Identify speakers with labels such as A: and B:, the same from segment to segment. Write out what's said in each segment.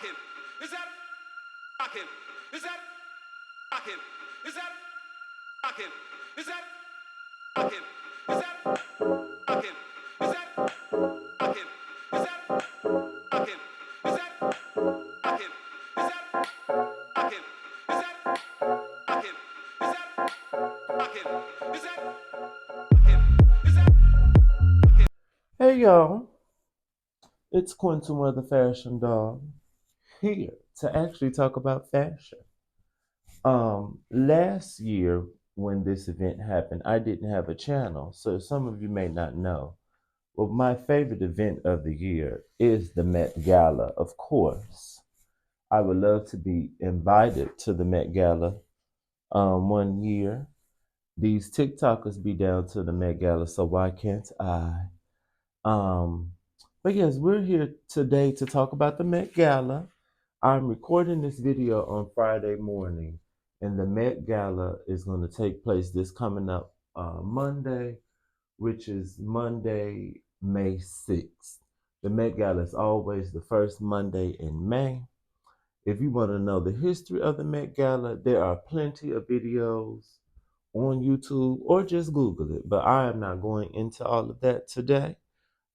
A: rocking? Is that rocking? Is that rocking? Is that rocking? Is that rocking? Is that rocking? Is that rocking? Is that rocking? Is that rocking? Is that rocking? Is that rocking? Is that rocking? Is that rocking? Is that rocking?
B: Hey y'all, it's Quentin with the Fashion Dog here to actually talk about fashion. Last year when this event happened, I didn't have a channel, so some of you may not know. Well, my favorite event of the year is the Met Gala, of course. I would love to be invited to the Met Gala one year. These TikTokers be down to the Met Gala, so why can't I? Um, but yes, we're here today to talk about the Met Gala. I'm recording this video on Friday morning, and the Met Gala is going to take place this coming up Monday, which is Monday, May 6th. The Met Gala is always the first Monday in May. If you want to know the history of the Met Gala, there are plenty of videos on YouTube or just Google it, but I am not going into all of that today.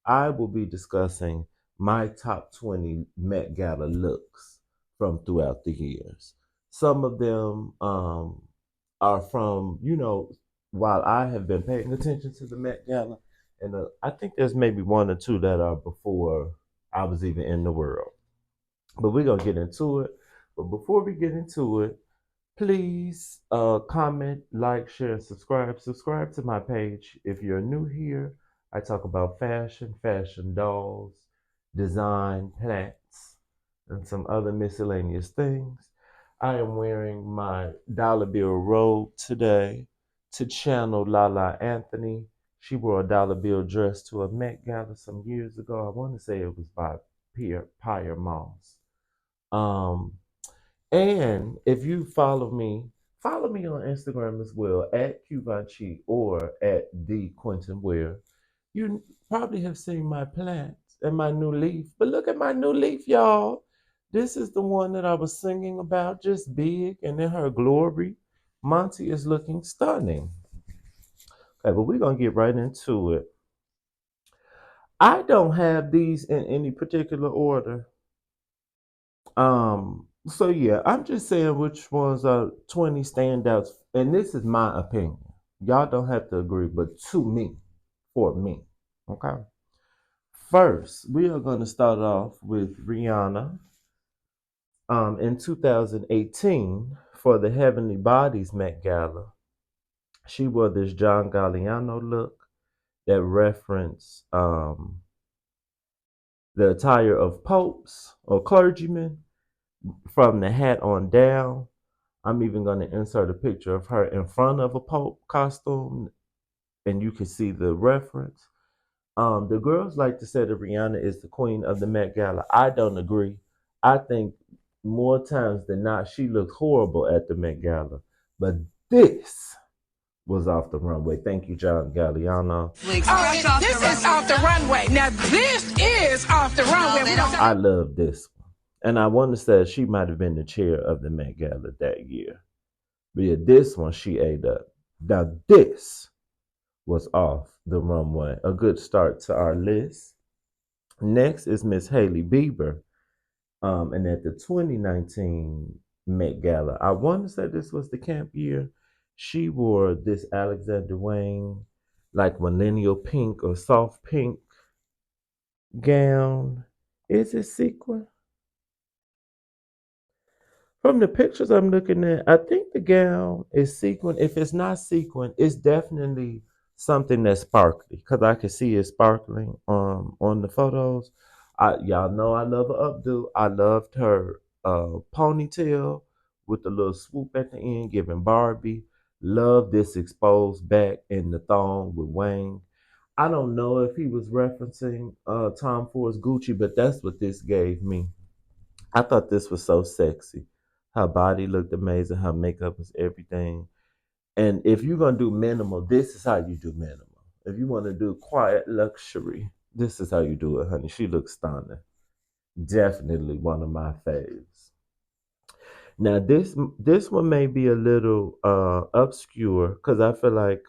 B: I will be discussing my top 20 Met Gala looks from throughout the years. Some of them are from, while I have been paying attention to the Met Gala, and I think there's maybe one or two that are before I was even in the world. But we're going to get into it. But before we get into it, please comment, like, share, and subscribe. Subscribe to my page if you're new here. I talk about fashion, fashion dolls, design, plants, and some other miscellaneous things. I am wearing my dollar bill robe today to channel Lala Anthony. She wore a dollar bill dress to a Met Gala some years ago. I want to say it was by Pierre Moss. Um, and if you follow me on Instagram as well at Cubanchi or at the Quentin Ware. You probably have seen my plants and my new leaf, but look at my new leaf, y'all. This is the one that I was singing about, just big and in her glory. Monty is looking stunning. Okay, but we're gonna get right into it. I don't have these in any particular order. So yeah, I'm just saying which ones are 20 standouts, and this is my opinion. Y'all don't have to agree, but to me, for me, okay. First, we are going to start off with Rihanna. In 2018, for the Heavenly Bodies Met Gala, she wore this John Galliano look that referenced the attire of popes or clergymen from the hat on down. I'm even going to insert a picture of her in front of a Pope costume, and you can see the reference. The girls like to say that Rihanna is the queen of the Met Gala. I don't agree. I think more times than not, she looks horrible at the Met Gala. But this was off the runway. Thank you, John Galliano.
C: All right, this is off the runway. Now, this is off the runway.
B: I love this one. And I want to say she might have been the chair of the Met Gala that year. But yeah, this one she ate up. Now this was off the runway. A good start to our list. Next is Miss Hailey Bieber. And at the 2019 Met Gala, I want to say this was the camp year. She wore this Alexander Wang, like millennial pink or soft pink gown. Is it sequin? From the pictures I'm looking at, I think the gown is sequin. If it's not sequin, it's definitely something that's sparkly because I can see it sparkling on the photos. Y'all know I love her updo. I loved her ponytail with the little swoop at the end, giving Barbie. Love this exposed back and the thong with Wang. I don't know if he was referencing Tom Ford's Gucci, but that's what this gave me. I thought this was so sexy. Her body looked amazing. Her makeup was everything. And if you're gonna do minimal, this is how you do minimal. If you want to do quiet luxury, this is how you do it, honey. She looks stunning. Definitely one of my faves. Now this one may be a little obscure because I feel like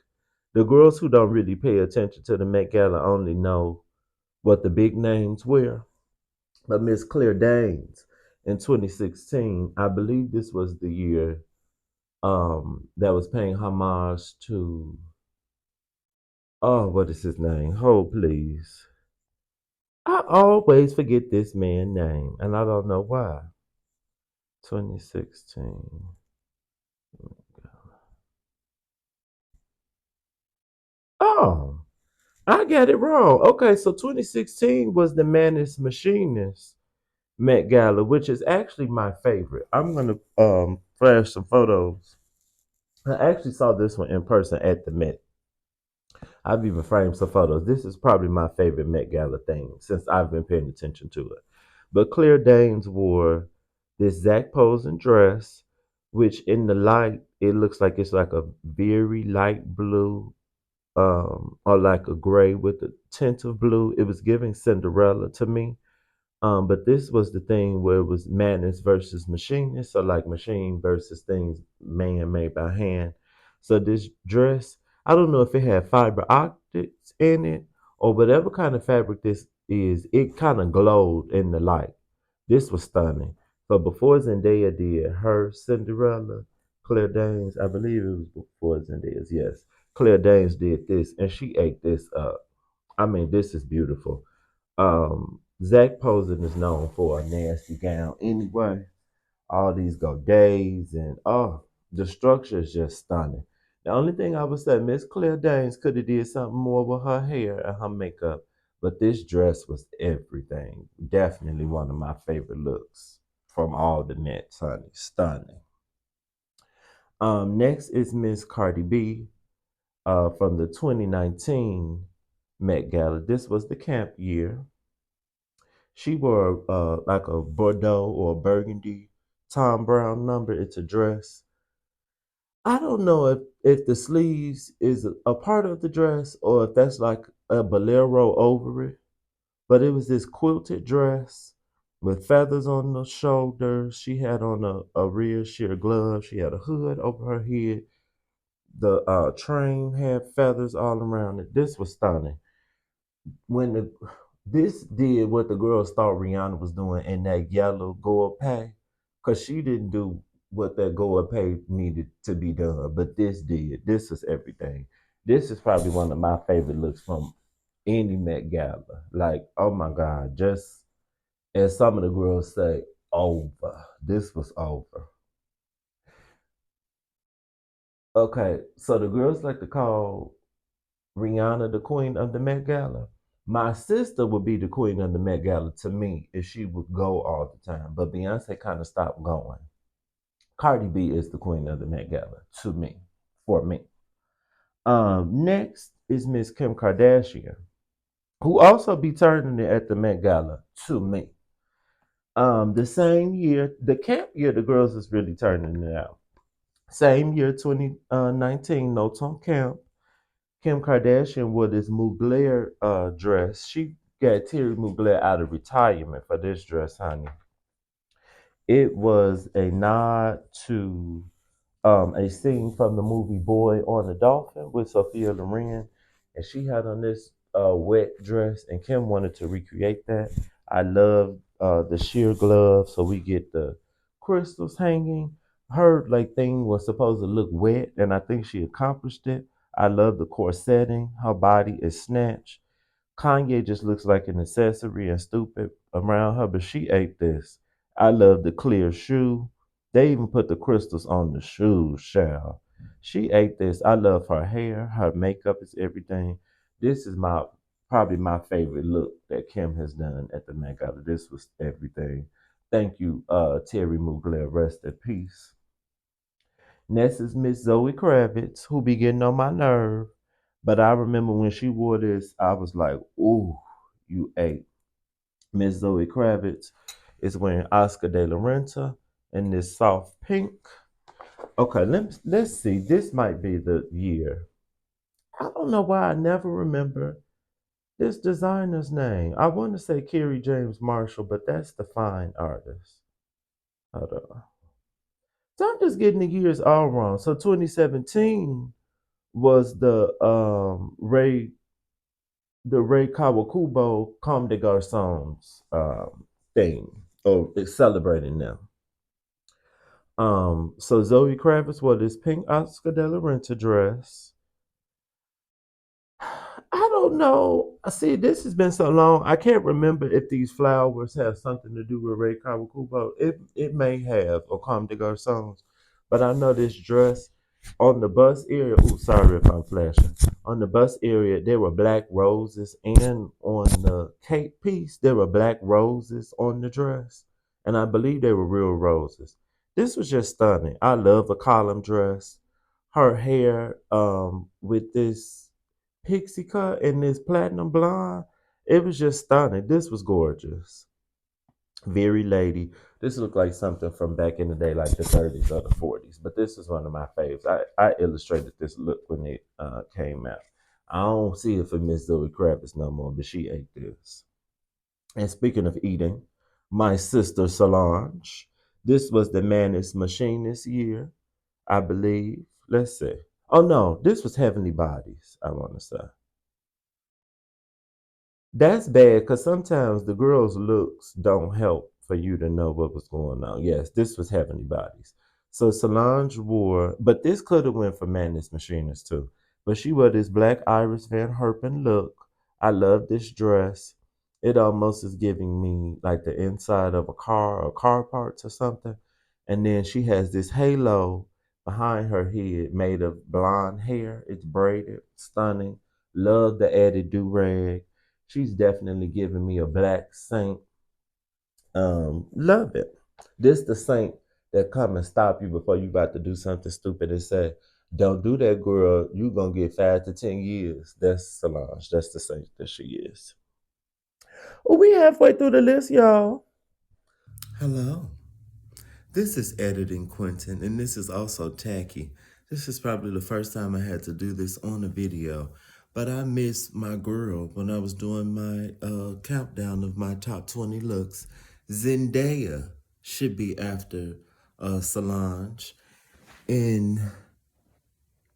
B: the girls who don't really pay attention to the Met Gala only know what the big names wear. But Miss Claire Danes in 2016, I believe this was the year that was paying homage to, oh, what is his name? Hold please. I always forget this man's name, and I don't know why. 2016. Oh, I got it wrong. Okay, so 2016 was the Manus Machinist Met Gala, which is actually my favorite. I'm gonna flash some photos. I actually saw this one in person at the Met. I've even framed some photos. This is probably my favorite Met Gala thing since I've been paying attention to it. But Claire Danes wore this Zach Posen dress, which in the light it looks like it's like a very light blue, or like a gray with a tint of blue. It was giving Cinderella to me. But this was the thing where it was madness versus machinist, so like machine versus things man made by hand. So this dress, I don't know if it had fiber optics in it or whatever kind of fabric this is, it kind of glowed in the light. This was stunning. So before Zendaya did her Cinderella, Claire Danes, I believe it was before Zendaya's, yes. Claire Danes did this and she ate this up. I mean, this is beautiful. Zach Posen is known for a nasty gown anyway. All these go days and oh, the structure is just stunning. The only thing I would say, Miss Claire Danes could have did something more with her hair and her makeup, but this dress was everything. Definitely one of my favorite looks from all the nets, honey. Stunning. Next is Miss Cardi B from the 2019 Met Gala. This was the camp year. She wore like a Bordeaux or burgundy Tom Brown number. It's a dress. I don't know if the sleeves is a part of the dress or if that's like a bolero over it. But it was this quilted dress with feathers on the shoulders. She had on a real sheer glove. She had a hood over her head. The train had feathers all around it. This was stunning. When this did what the girls thought Rihanna was doing in that yellow gold pay, because she didn't do what that gold pay needed to be done, but this did. This is everything. This is probably one of my favorite looks from any Met Gala. Like, oh my God, just as some of the girls say, over. This was over. Okay, so the girls like to call Rihanna the queen of the Met Gala. My sister would be the queen of the Met Gala to me if she would go all the time, but Beyonce kind of stopped going. Cardi B is the queen of the Met Gala to me, for me. Next is Miss Kim Kardashian, who also be turning it at the Met Gala to me. The same year, the camp year, the girls is really turning it out. Same year, 2019, Notes on Camp. Kim Kardashian wore this Mugler dress. She got Terry Mugler out of retirement for this dress, honey. It was a nod to a scene from the movie Boy on the Dolphin with Sophia Loren, and she had on this wet dress, and Kim wanted to recreate that. I love the sheer glove, so we get the crystals hanging. Her like thing was supposed to look wet, and I think she accomplished it. I love the corsetting. Her body is snatched. Kanye just looks like an accessory and stupid around her, but she ate this. I love the clear shoe. They even put the crystals on the shoes, child. She ate this. I love her hair. Her makeup is everything. This is my probably my favorite look that Kim has done at the Met Gala. This was everything. Thank you, Terry Mugler. Rest in peace. Next is Miss Zoe Kravitz, who be getting on my nerve. But I remember when she wore this, I was like, ooh, you ate. Miss Zoe Kravitz is wearing Oscar de la Renta in this soft pink. Okay, let's see. This might be the year. I don't know why I never remember this designer's name? I want to say Kerry James Marshall, but that's the fine artist. Hold on. So I'm just getting the years all wrong. So 2017 was the Ray Kawakubo Comme des Garçons thing, or it's celebrating them. So Zoe Kravis wore this pink Oscar de la Renta dress. I don't know. See, this has been so long. I can't remember if these flowers have something to do with Ray Kawakubo. It may have, or Comme des Garçons. But I know this dress on the bus area. Oh, sorry if I'm flashing. On the bus area, there were black roses, and on the cape piece, there were black roses on the dress. And I believe they were real roses. This was just stunning. I love a column dress. Her hair with this pixie cut and this platinum blonde. It was just stunning. This was gorgeous. Very lady. This looked like something from back in the day, like the 30s or the 40s. But this is one of my faves. I illustrated this look when it came out. I don't see it for Miss Zoe Kravis no more, but she ate this. And speaking of eating, my sister Solange. This was the Manis Machinist year, I believe. Let's see. Oh no, this was Heavenly Bodies, I want to say. That's bad because sometimes the girls' looks don't help for you to know what was going on. Yes, this was Heavenly Bodies. So Solange wore, but this could have went for Madness Machinist too. But she wore this black Iris Van Herpen look. I love this dress. It almost is giving me like the inside of a car or car parts or something. And then she has this halo behind her head made of blonde hair. It's braided, stunning. Love the added do rag. She's definitely giving me a black saint. Love it. This the saint that come and stop you before you about to do something stupid and say, "Don't do that, girl. You gonna get 5 to 10 years." That's Solange. That's the saint that she is. Well, we halfway through the list, y'all. Hello. This is editing Quentin, and this is also tacky. This is probably the first time I had to do this on a video, but I missed my girl when I was doing my countdown of my top 20 looks. Zendaya should be after Solange. In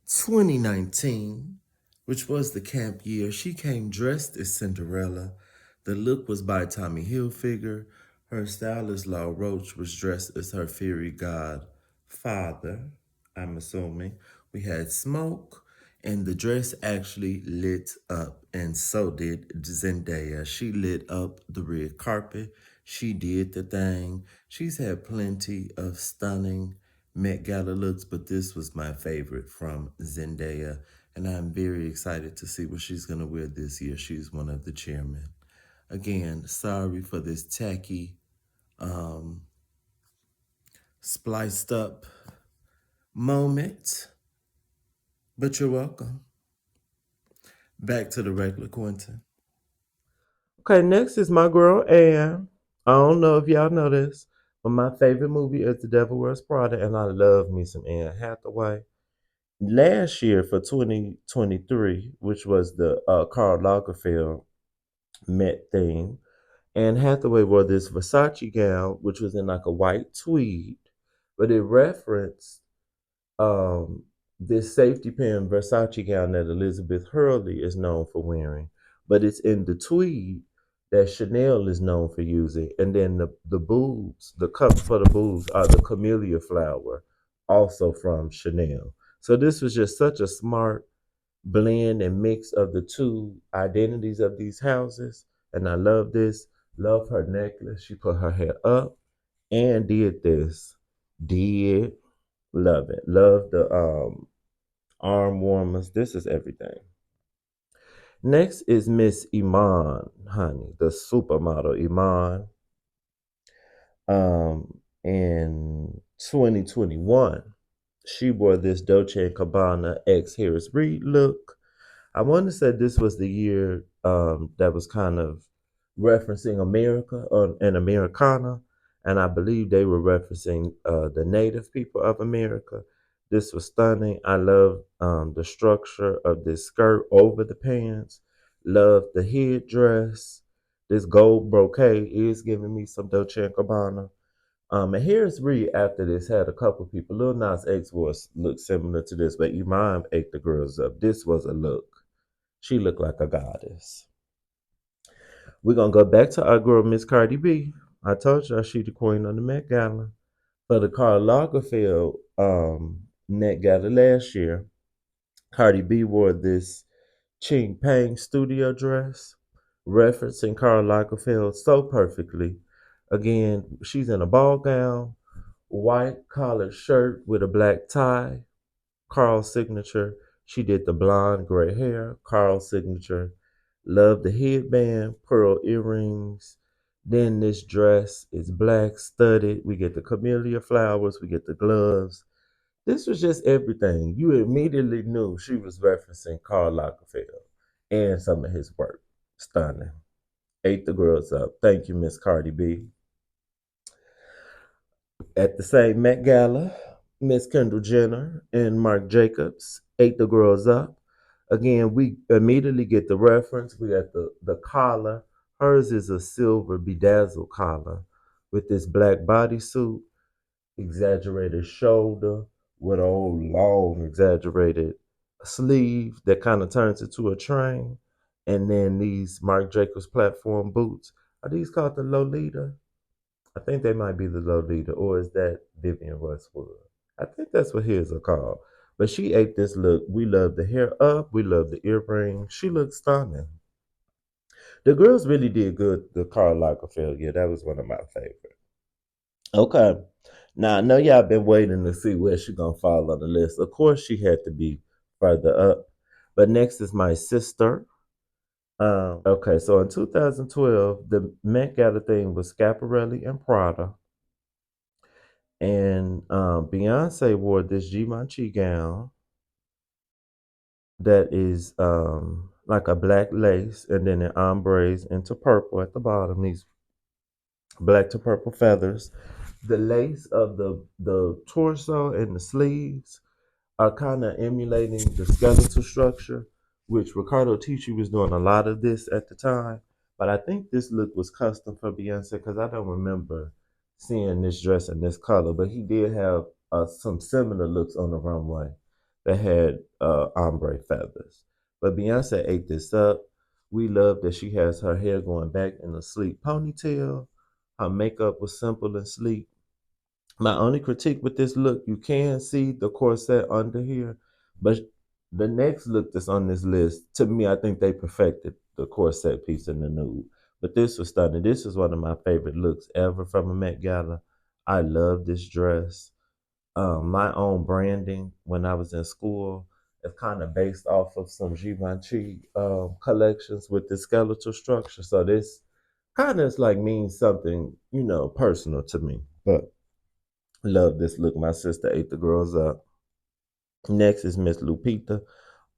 B: 2019, which was the camp year, she came dressed as Cinderella. The look was by Tommy Hilfiger. Her stylist, Law Roach, was dressed as her fairy god father, I'm assuming. We had smoke, and the dress actually lit up, and so did Zendaya. She lit up the red carpet. She did the thing. She's had plenty of stunning Met Gala looks, but this was my favorite from Zendaya, and I'm very excited to see what she's going to wear this year. She's one of the chairmen. Again, sorry for this tacky, spliced up moment, but you're welcome. Back to the regular Quentin. Okay, next is my girl Anne. I don't know if y'all know this, but my favorite movie is The Devil Wears Prada, and I love me some Anne Hathaway. Last year for 2023, which was the Karl Lagerfeld Met theme, Anne Hathaway wore this Versace gown, which was in like a white tweed, but it referenced um, this safety pin Versace gown that Elizabeth Hurley is known for wearing, but it's in the tweed that Chanel is known for using. And then the boobs, the cups for the boobs are the camellia flower, also from Chanel. So this was just such a smart blend and mix of the two identities of these houses. And I love this. Love her necklace. She put her hair up and did this. Did love it. Love the arm warmers. This is everything. Next is Miss Iman, honey, the supermodel Iman. In 2021, she wore this Dolce& and Gabbana X Harris Reed look. I want to say this was the year that was kind of referencing America and Americana, and I believe they were referencing the native people of America. This was stunning. I love the structure of this skirt over the pants. Love the headdress. This gold brocade is giving me some Dolce and Gabbana. And here's Ree after this had a couple people. Lil Nas X voice looked similar to this, but Iman ate the girls up. This was a look. She looked like a goddess. We're gonna go back to our girl Miss Cardi B. I told y'all she the queen of the Met Gala. For the Karl Lagerfeld Met Gala last year, Cardi B wore this Ching Pang studio dress, referencing Karl Lagerfeld so perfectly. Again, she's in a ball gown, white collared shirt with a black tie, Carl's signature. She did the blonde gray hair, Carl's signature. Love the headband, pearl earrings. Then this dress is black studded. We get the camellia flowers, we get the gloves. This was just everything. You immediately knew she was referencing Karl Lagerfeld and some of his work. Stunning. Ate the girls up. Thank you, Miss Cardi B. At the same Met Gala, Miss Kendall Jenner and Marc Jacobs ate the girls up. Again, we immediately get the reference. We got the collar. Hers is a silver bedazzled collar with this black bodysuit, exaggerated shoulder with an old long exaggerated sleeve that kind of turns into a train. And then these Marc Jacobs platform boots. Are these called the Lolita? I think they might be the Lolita, or is that Vivian Westwood? I think that's what his are called. But she ate this look. We love the hair up. We love the earrings. She looks stunning. The girls really did good. The Karl Lagerfeld, yeah, that was one of my favorites. Okay. Now I know y'all been waiting to see where she gonna fall on the list. Of course, she had to be further up. But next is my sister. Okay, so in 2012, the Met Gala theme was Schiaparelli and Prada. And Beyonce wore this Givenchy gown that is like a black lace, and then it ombres into purple at the bottom. These black to purple feathers. The lace of the torso and the sleeves are kind of emulating the skeletal structure, which Ricardo Tisci was doing a lot of this at the time. But I think this look was custom for Beyonce because I don't remember seeing this dress in this color. But he did have some similar looks on the runway that had ombre feathers. But Beyonce ate this up. We love that she has her hair going back in a sleek ponytail. Her makeup was simple and sleek. My only critique with this look, you can see the corset under here, but the next look that's on this list, to me, I think they perfected the corset piece in the nude. But this was stunning. This is one of my favorite looks ever from a Met Gala. I love this dress. My own branding when I was in school is kind of based off of some Givenchy collections with the skeletal structure. So this kind of like means something, personal to me. But love this look. My sister ate the girls up. Next is Miss Lupita,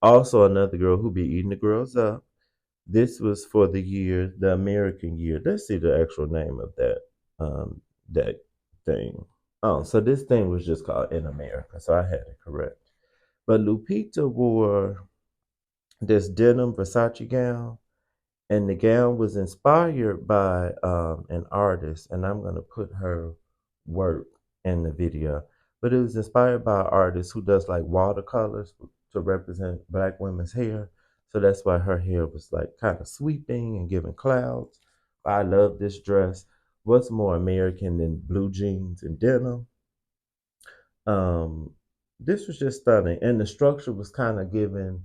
B: also another girl who be eating the girls up. This was for the year, the American year. Let's see the actual name of that thing. Oh, so this thing was just called In America, so I had it correct. But Lupita wore this denim Versace gown, and the gown was inspired by an artist, and I'm gonna put her work in the video. But it was inspired by an artist who does like watercolors to represent black women's hair. So that's why her hair was like kind of sweeping and giving clouds. I love this dress. What's more American than blue jeans and denim? Um, this was just stunning, and the structure was kind of giving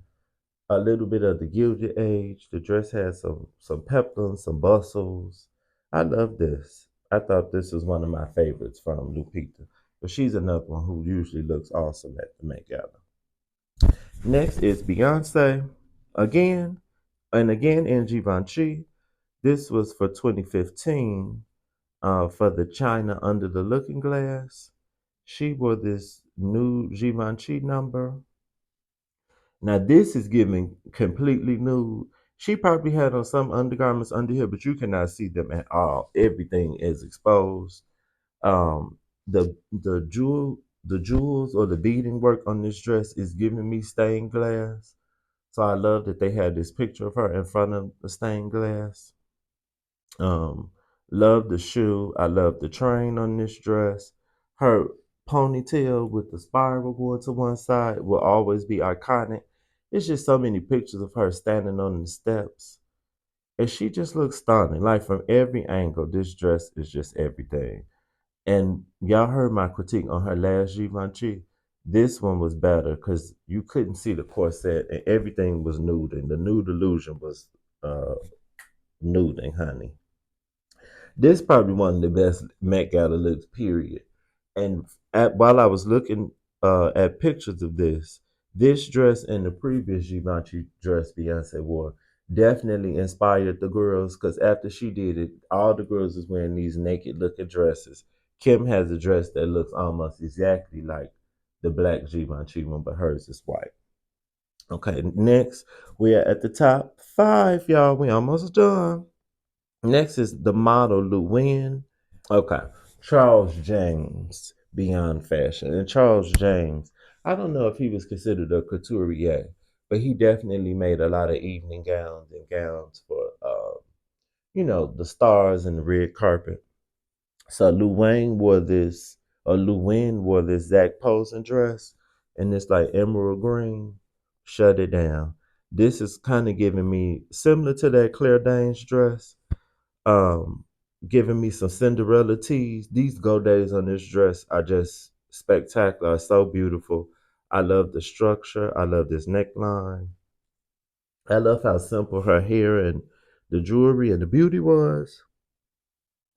B: a little bit of the Gilded Age. The dress had some peplums, some bustles. I love this. I thought this was one of my favorites from Lupita. But she's another one who usually looks awesome at the Met Gala. Next is Beyonce. Again, and again in Givenchy. This was for 2015 for the China Under the Looking Glass. She wore this new Givenchy number. Now this is giving completely nude. She probably had on some undergarments under here, but you cannot see them at all. Everything is exposed. The jewels or the beading work on this dress is giving me stained glass. So I love that they had this picture of her in front of the stained glass. Um, love the shoe. I love the train on this dress. Her ponytail with the spiral going to one side will always be iconic. It's just so many pictures of her standing on the steps. And she just looks stunning. Like from every angle, this dress is just everything. And y'all heard my critique on her last Givenchy. This one was better because you couldn't see the corset and everything was nude. And the nude illusion was uh, nuding, honey. This probably one of the best Met Gala looks, period. And while I was looking at pictures of this dress and the previous Givenchy dress Beyonce wore definitely inspired the girls because after she did it, all the girls was wearing these naked looking dresses. Kim has a dress that looks almost exactly like the black Givenchy one, but hers is white. Okay, next we are at the top five, y'all. We almost done. Next is the model Luong. Okay. Charles James, Beyond Fashion. And Charles James, I don't know if he was considered a couturier, but he definitely made a lot of evening gowns and gowns for, the stars and the red carpet. So Luong wore this Zach Posen dress, and it's like emerald green. Shut it down. This is kind of giving me similar to that Claire Danes dress, um, giving me some Cinderella tees. These gold days on this dress are just spectacular, so beautiful. I love the structure. I love this neckline. I love how simple her hair and the jewelry and the beauty was.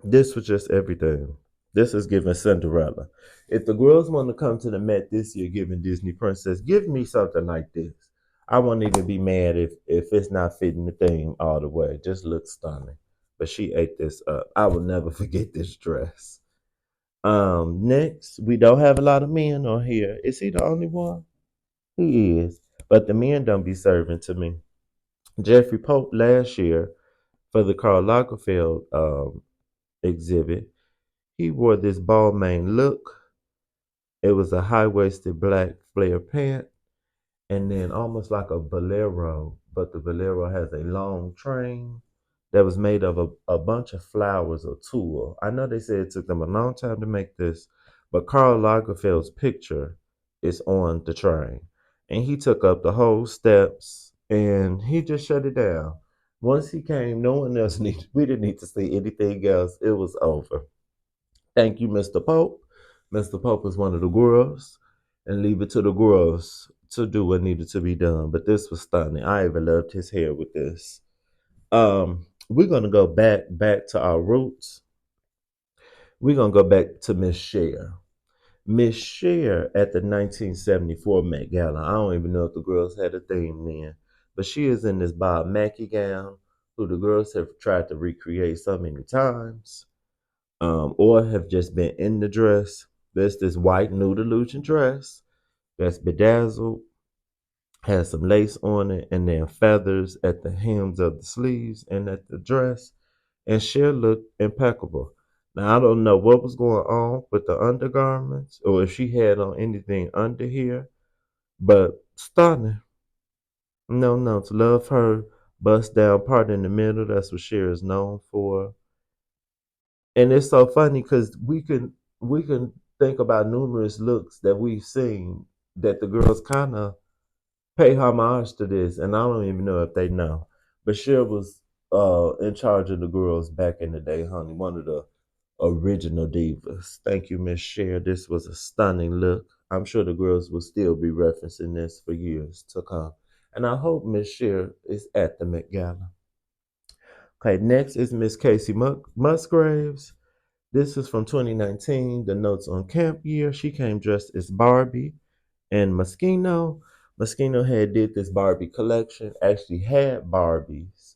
B: This was just everything. This is giving Cinderella. If the girls want to come to the Met this year giving Disney Princess, give me something like this. I won't even be mad if it's not fitting the theme all the way. It just looks stunning. But she ate this up. I will never forget this dress. Next, we don't have a lot of men on here. Is he the only one? He is. But the men don't be serving to me. Jeffrey Pope last year for the Karl Lagerfeld exhibit, he wore this Balmain look. It was a high waisted black flare pant and then almost like a bolero, but the bolero has a long train that was made of a bunch of flowers or tulle. I know they said it took them a long time to make this, but Karl Lagerfeld's picture is on the train. And he took up the whole steps and he just shut it down. Once he came, no one else needed, we didn't need to see anything else. It was over. Thank you, Mr. Pope. Mr. Pope is one of the girls, and leave it to the girls to do what needed to be done. But this was stunning. I even loved his hair with this. We're gonna go back to our roots. We're gonna go back to Miss Cher. Miss Cher at the 1974 Met Gala. I don't even know if the girls had a theme then, but she is in this Bob Mackie gown, who the girls have tried to recreate so many times, or have just been in the dress. There's this white nude illusion dress that's bedazzled, has some lace on it, and then feathers at the hems of the sleeves and at the dress. And Cher looked impeccable. Now I don't know what was going on with the undergarments or if she had on anything under here, but stunning. No notes. Love her bust down part in the middle. That's what Cher is known for. And it's so funny because we can think about numerous looks that we've seen that the girls kind of pay homage to this, and I don't even know if they know. But Cher was in charge of the girls back in the day, honey. One of the original divas. Thank you, Miss Cher. This was a stunning look. I'm sure the girls will still be referencing this for years to come. And I hope Miss Cher is at the Met Gala. Okay, next is Miss Casey Musgraves. This is from 2019, the notes on camp year. She came dressed as Barbie and Moschino. Moschino had did this Barbie collection, actually had Barbies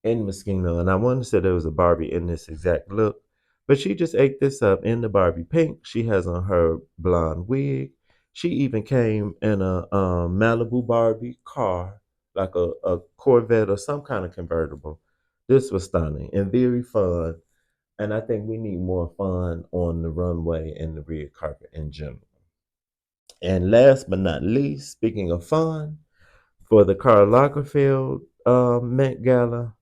B: in Moschino, and I want to say there was a Barbie in this exact look, but she just ate this up in the Barbie pink. She has on her blonde wig. She even came in a Malibu Barbie car, like a Corvette or some kind of convertible. This was stunning and very fun, and I think we need more fun on the runway and the red carpet in general. And last but not least, speaking of fun, for the Karl Lagerfeld Met Gala.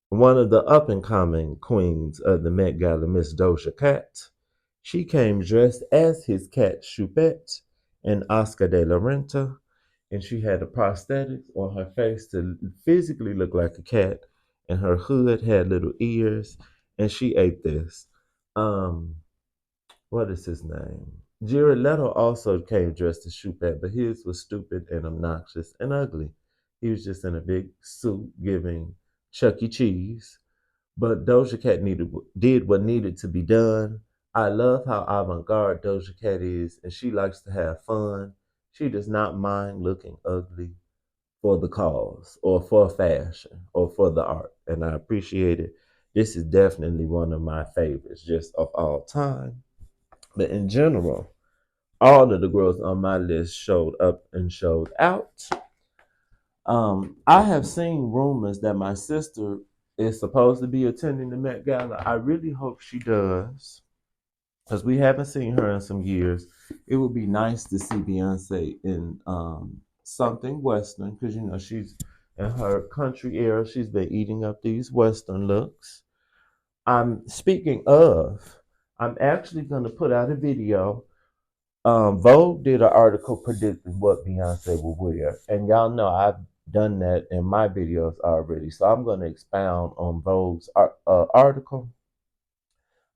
B: One of the up and coming queens of the Met Gala, Miss Doja Cat, she came dressed as his cat Choupette and Oscar de la Renta, and she had a prosthetics on her face to physically look like a cat, and her hood had little ears, and she ate this. Um, what is his name? Jared Leto also came dressed as Choupette, but his was stupid and obnoxious and ugly. He was just in a big suit giving Chuck E. Cheese. But Doja Cat did what needed to be done. I love how avant-garde Doja Cat is, and she likes to have fun. She does not mind looking ugly for the cause or for fashion or for the art, and I appreciate it. This is definitely one of my favorites just of all time. But in general, all of the girls on my list showed up and showed out. I have seen rumors that my sister is supposed to be attending the Met Gala. I really hope she does, because we haven't seen her in some years. It would be nice to see Beyonce in something Western, because you know she's in her country era. She's been eating up these Western looks. I'm speaking of. I'm actually going to put out a video. Vogue did an article predicting what Beyonce will wear, and y'all know I've done that in my videos already. So I'm going to expound on Vogue's article.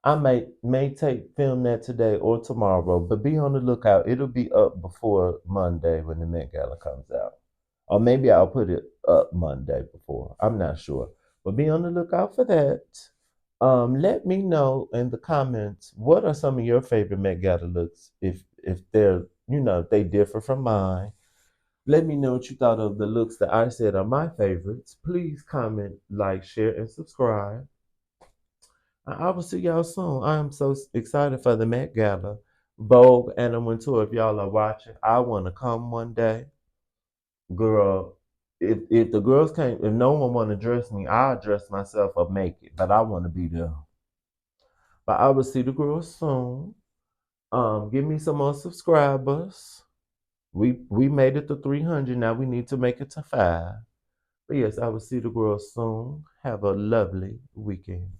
B: I may take film that today or tomorrow, but be on the lookout. It'll be up before Monday when the Met Gala comes out, or maybe I'll put it up Monday before. I'm not sure, but be on the lookout for that. Let me know in the comments what are some of your favorite Met Gala looks. If they're if they differ from mine. Let me know what you thought of the looks that I said are my favorites. Please comment, like, share, and subscribe. I will see y'all soon. I am so excited for the Met Gala. Vogue and I'm tour. If y'all are watching, I want to come one day. Girl, if the girls can't, if no one want to dress me, I'll dress myself or make it. But I want to be there. But I will see the girls soon. Give me some more subscribers. We made it to 300. Now we need to make it to 5. But yes, I will see the girls soon. Have a lovely weekend.